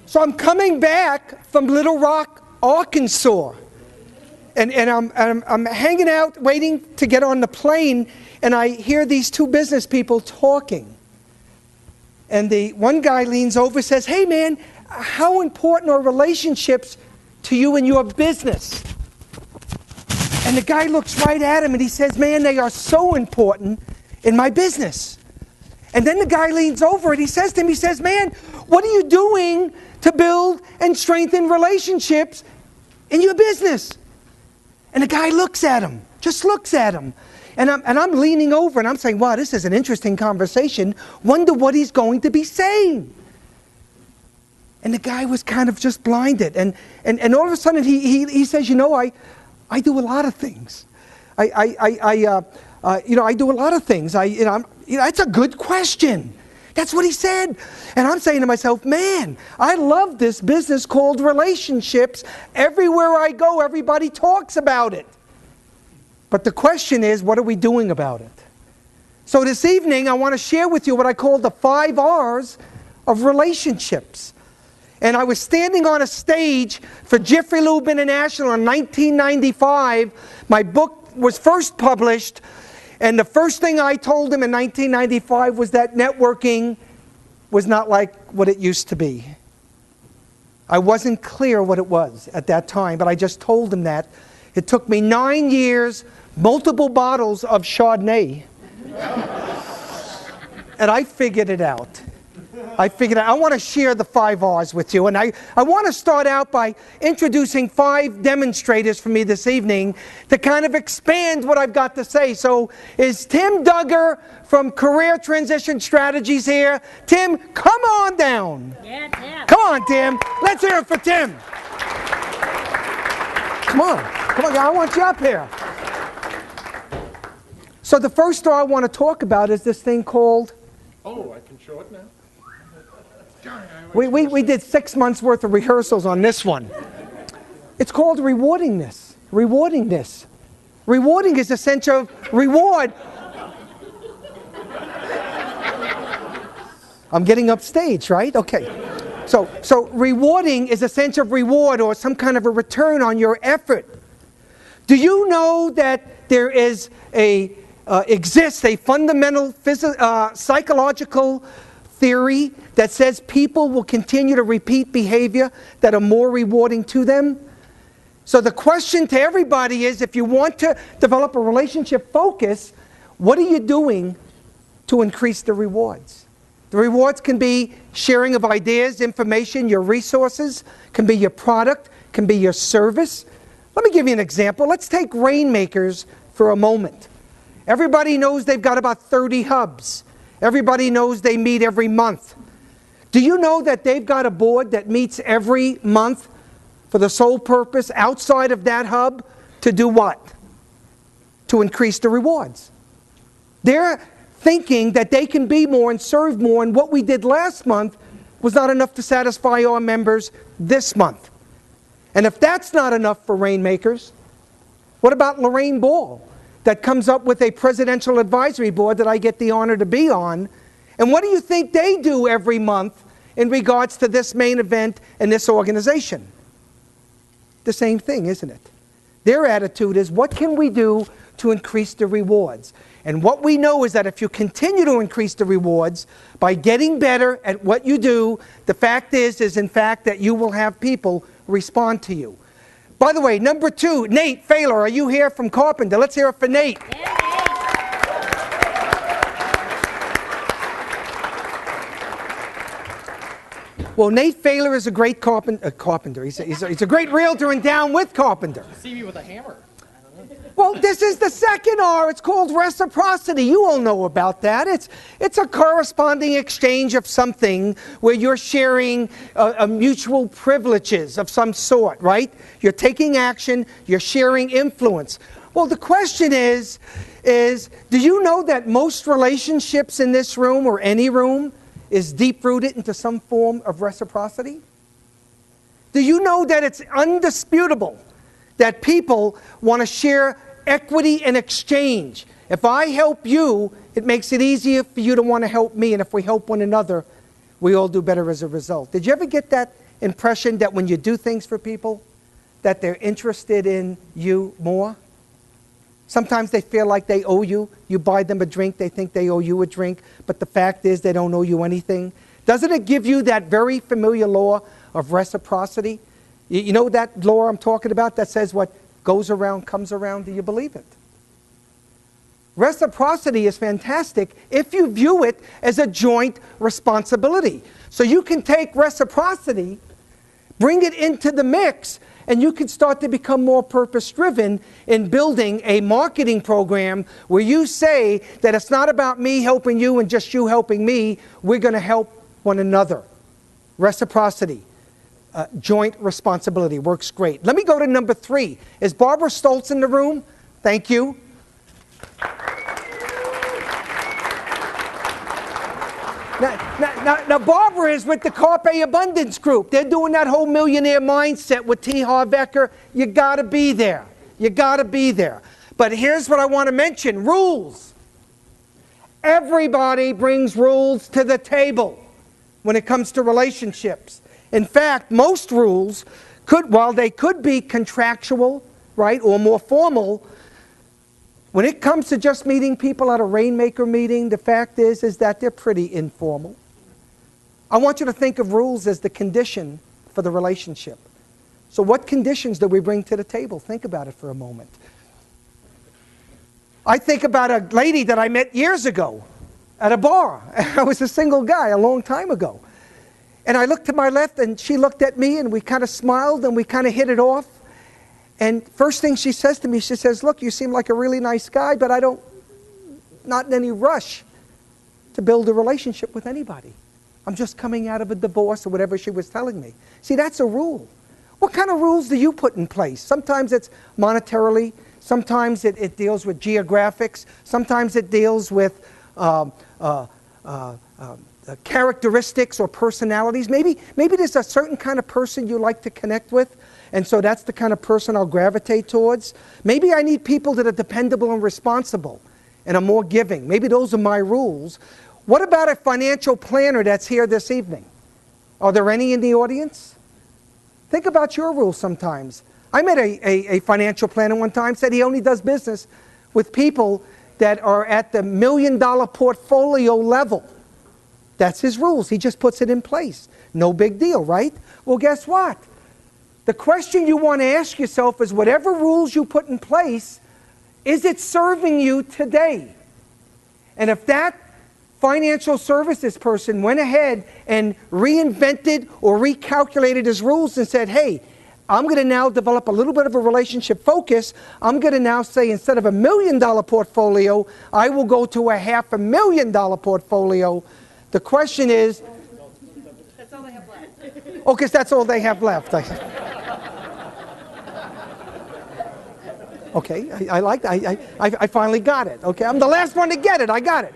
So I'm coming back from Little Rock, Arkansas. And I'm hanging out, waiting to get on the plane, and I hear these two business people talking. And the one guy leans over and says, "Hey man, how important are relationships to you in your business?" And the guy looks right at him and he says, "Man, they are so important in my business." And then the guy leans over and he says to him, he says, "Man, what are you doing to build and strengthen relationships in your business?" And the guy looks at him, just looks at him. And I'm leaning over and I'm saying, "Wow, this is an interesting conversation. Wonder what he's going to be saying." And the guy was kind of just blinded. And all of a sudden he says, "You know, I do a lot of things. I do a lot of things. It's a good question." That's what he said. And I'm saying to myself, man, I love this business called relationships. Everywhere I go, everybody talks about it. But the question is, what are we doing about it? So this evening, I want to share with you what I call the 5 R's of relationships. And I was standing on a stage for Jiffy Lube International in 1995. My book was first published. And the first thing I told him in 1995 was that networking was not like what it used to be. I wasn't clear what it was at that time, but I just told him that. It took me 9 years, multiple bottles of Chardonnay, and I figured it out. I want to share the 5 R's with you. And I want to start out by introducing 5 demonstrators for me this evening to kind of expand what I've got to say. So is Tim Duggar from Career Transition Strategies here? Tim, come on down. Yeah, Tim. Come on, Tim. Let's hear it for Tim. Come on, I want you up here. So the first star I want to talk about is this thing called... Oh, I can show it now. We did 6 months worth of rehearsals on this one. It's called rewardingness. Rewardingness. Rewarding is a sense of reward. I'm getting upstage, right? Okay. So rewarding is a sense of reward or some kind of a return on your effort. Do you know that there is exists a fundamental psychological theory that says people will continue to repeat behavior that are more rewarding to them? So the question to everybody is, if you want to develop a relationship focus, what are you doing to increase the rewards? The rewards can be sharing of ideas, information, your resources, can be your product, can be your service. Let me give you an example. Let's take Rainmakers for a moment. Everybody knows they've got about 30 hubs. Everybody knows they meet every month. Do you know that they've got a board that meets every month for the sole purpose, outside of that hub, to do what? To increase the rewards. They're thinking that they can be more and serve more, and what we did last month was not enough to satisfy our members this month. And if that's not enough for Rainmakers, what about Lorraine Ball, that comes up with a presidential advisory board that I get the honor to be on? And what do you think they do every month in regards to this main event and this organization? The same thing, isn't it? Their attitude is, what can we do to increase the rewards? And what we know is that if you continue to increase the rewards by getting better at what you do, the fact is in fact that you will have people respond to you. By the way, number 2, Nate Failer, are you here from Carpenter? Let's hear it for Nate. Yeah. Well, Nate Failer is a great carpenter. He's a great realtor and down with Carpenter. See me with a hammer. Well, this is the second R. It's called reciprocity. You all know about that. It's a corresponding exchange of something where you're sharing mutual privileges of some sort, right? You're taking action. You're sharing influence. Well, the question is do you know that most relationships in this room or any room is deep-rooted into some form of reciprocity? Do you know that it's undisputable that people want to share equity and exchange? If I help you, it makes it easier for you to want to help me, and if we help one another, we all do better as a result. Did you ever get that impression that when you do things for people, that they're interested in you more? Sometimes they feel like they owe you. You buy them a drink, they think they owe you a drink, but the fact is they don't owe you anything. Doesn't it give you that very familiar law of reciprocity? You know that law I'm talking about that says what goes around comes around? Do you believe it? Reciprocity is fantastic if you view it as a joint responsibility. So you can take reciprocity, bring it into the mix, and you can start to become more purpose-driven in building a marketing program where you say that it's not about me helping you and just you helping me. We're going to help one another. Reciprocity, joint responsibility works great. Let me go to number 3. Is Barbara Stoltz in the room? Thank you. Now, Barbara is with the Carpe Abundance group. They're doing that whole millionaire mindset with T. Harv Eker. You got to be there. You got to be there. But here's what I want to mention. Rules. Everybody brings rules to the table when it comes to relationships. In fact, most rules while they could be contractual, right, or more formal, when it comes to just meeting people at a Rainmaker meeting, the fact is that they're pretty informal. I want you to think of rules as the condition for the relationship. So what conditions do we bring to the table? Think about it for a moment. I think about a lady that I met years ago at a bar. I was a single guy a long time ago. And I looked to my left and she looked at me and we kind of smiled and we kind of hit it off. And first thing she says to me, she says, look, you seem like a really nice guy, but not in any rush to build a relationship with anybody. I'm just coming out of a divorce or whatever she was telling me. See, that's a rule. What kind of rules do you put in place? Sometimes it's monetarily. Sometimes it deals with geographics. Sometimes it deals with characteristics or personalities. Maybe there's a certain kind of person you like to connect with, and so that's the kind of person I'll gravitate towards. Maybe I need people that are dependable and responsible and are more giving. Maybe those are my rules. What about a financial planner that's here this evening? Are there any in the audience? Think about your rules sometimes. I met a financial planner one time, said he only does business with people that are at the $1 million portfolio level. That's his rules. He just puts it in place. No big deal, right? Well, guess what? The question you want to ask yourself is, whatever rules you put in place, is it serving you today? And if that financial services person went ahead and reinvented or recalculated his rules and said, hey, I'm going to now develop a little bit of a relationship focus. I'm going to now say, instead of $1 million portfolio, I will go to a $500,000 portfolio. The question is... That's all they have left. Oh, because that's all they have left. Okay, I like that. I finally got it. Okay, I'm the last one to get it. I got it.